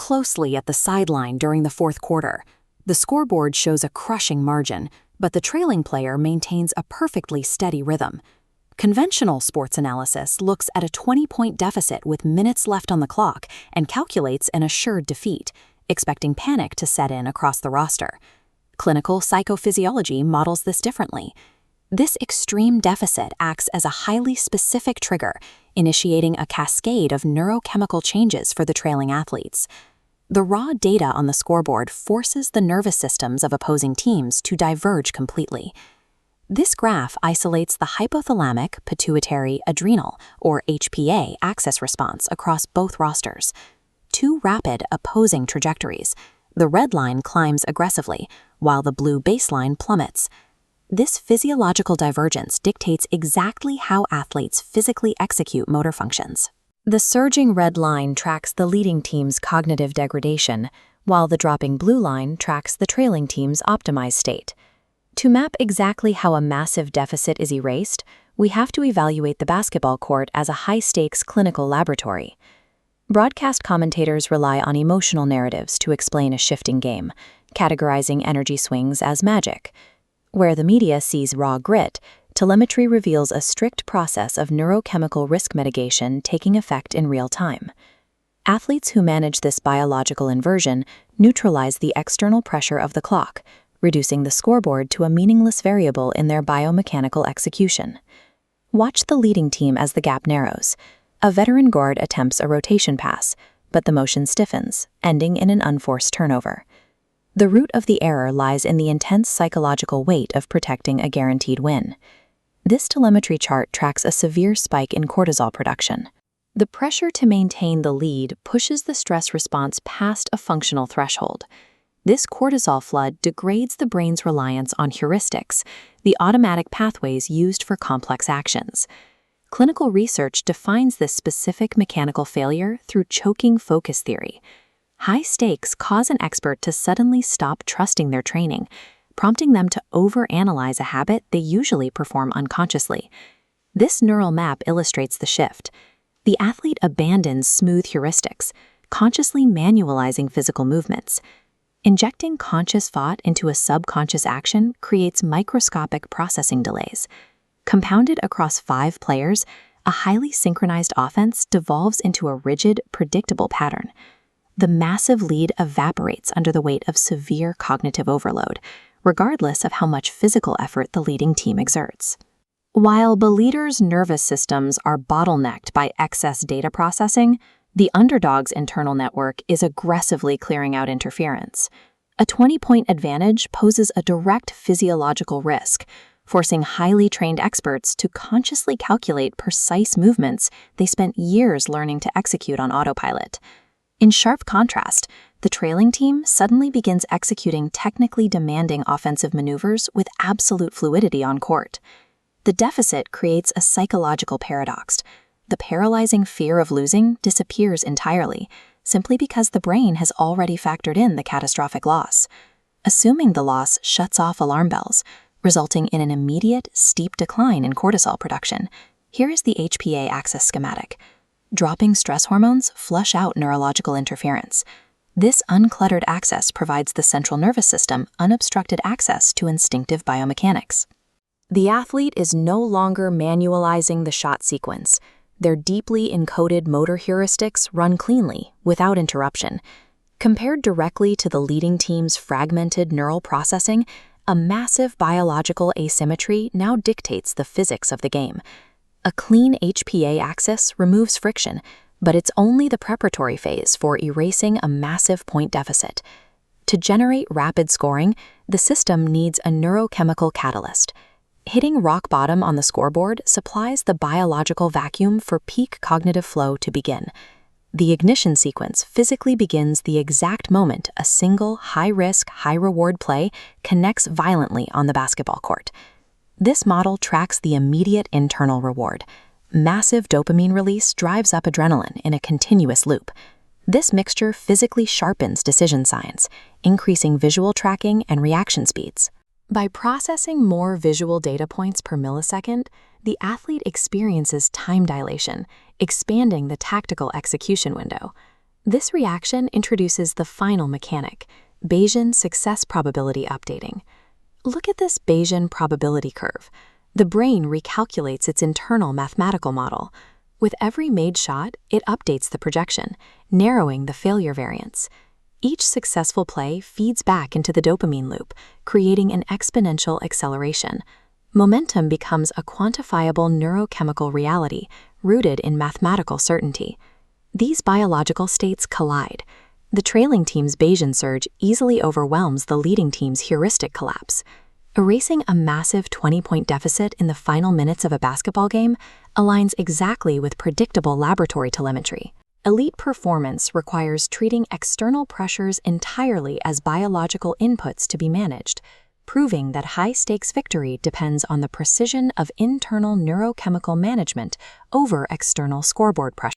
closely at the sideline during the fourth quarter. The scoreboard shows a crushing margin, but the trailing player maintains a perfectly steady rhythm. Conventional sports analysis looks at a 20-point deficit with minutes left on the clock and calculates an assured defeat, expecting panic to set in across the roster. Clinical psychophysiology models this differently. This extreme deficit acts as a highly specific trigger, initiating a cascade of neurochemical changes for the trailing athletes. The raw data on the scoreboard forces the nervous systems of opposing teams to diverge completely. This graph isolates the hypothalamic, pituitary, adrenal, or HPA axis response across both rosters. Two rapid, opposing trajectories. The red line climbs aggressively, while the blue baseline plummets. This physiological divergence dictates exactly how athletes physically execute motor functions. The surging red line tracks the leading team's cognitive degradation, while the dropping blue line tracks the trailing team's optimized state. To map exactly how a massive deficit is erased, we have to evaluate the basketball court as a high-stakes clinical laboratory. Broadcast commentators rely on emotional narratives to explain a shifting game, categorizing energy swings as magic. Where the media sees raw grit, telemetry reveals a strict process of neurochemical risk mitigation taking effect in real time. Athletes who manage this biological inversion neutralize the external pressure of the clock, reducing the scoreboard to a meaningless variable in their biomechanical execution. Watch the leading team as the gap narrows. A veteran guard attempts a rotation pass, but the motion stiffens, ending in an unforced turnover. The root of the error lies in the intense psychological weight of protecting a guaranteed win. This telemetry chart tracks a severe spike in cortisol production. The pressure to maintain the lead pushes the stress response past a functional threshold. This cortisol flood degrades the brain's reliance on heuristics, the automatic pathways used for complex actions. Clinical research defines this specific mechanical failure through choking focus theory. High stakes cause an expert to suddenly stop trusting their training, prompting them to overanalyze a habit they usually perform unconsciously. This neural map illustrates the shift. The athlete abandons smooth heuristics, consciously manualizing physical movements. Injecting conscious thought into a subconscious action creates microscopic processing delays. Compounded across 5 players, a highly synchronized offense devolves into a rigid, predictable pattern. The massive lead evaporates under the weight of severe cognitive overload, regardless of how much physical effort the leading team exerts. While the leader's nervous systems are bottlenecked by excess data processing, the underdog's internal network is aggressively clearing out interference. A 20-point advantage poses a direct physiological risk, forcing highly trained experts to consciously calculate precise movements they spent years learning to execute on autopilot. In sharp contrast, the trailing team suddenly begins executing technically demanding offensive maneuvers with absolute fluidity on court. The deficit creates a psychological paradox. The paralyzing fear of losing disappears entirely, simply because the brain has already factored in the catastrophic loss. Assuming the loss shuts off alarm bells, resulting in an immediate, steep decline in cortisol production. Here is the HPA axis schematic. Dropping stress hormones flush out neurological interference. This uncluttered axis provides the central nervous system unobstructed access to instinctive biomechanics. The athlete is no longer manualizing the shot sequence. Their deeply encoded motor heuristics run cleanly, without interruption. Compared directly to the leading team's fragmented neural processing, a massive biological asymmetry now dictates the physics of the game. A clean HPA axis removes friction, but it's only the preparatory phase for erasing a massive point deficit. To generate rapid scoring, the system needs a neurochemical catalyst. Hitting rock bottom on the scoreboard supplies the biological vacuum for peak cognitive flow to begin. The ignition sequence physically begins the exact moment a single high-risk, high-reward play connects violently on the basketball court. This model tracks the immediate internal reward. Massive dopamine release drives up adrenaline in a continuous loop. This mixture physically sharpens decision science, increasing visual tracking and reaction speeds. By processing more visual data points per millisecond, the athlete experiences time dilation, expanding the tactical execution window. This reaction introduces the final mechanic, Bayesian success probability updating. Look at this Bayesian probability curve. The brain recalculates its internal mathematical model. With every made shot, it updates the projection, narrowing the failure variance. Each successful play feeds back into the dopamine loop, creating an exponential acceleration. Momentum becomes a quantifiable neurochemical reality rooted in mathematical certainty. These biological states collide. The trailing team's Bayesian surge easily overwhelms the leading team's heuristic collapse. Erasing a massive 20-point deficit in the final minutes of a basketball game aligns exactly with predictable laboratory telemetry. Elite performance requires treating external pressures entirely as biological inputs to be managed, proving that high-stakes victory depends on the precision of internal neurochemical management over external scoreboard pressure.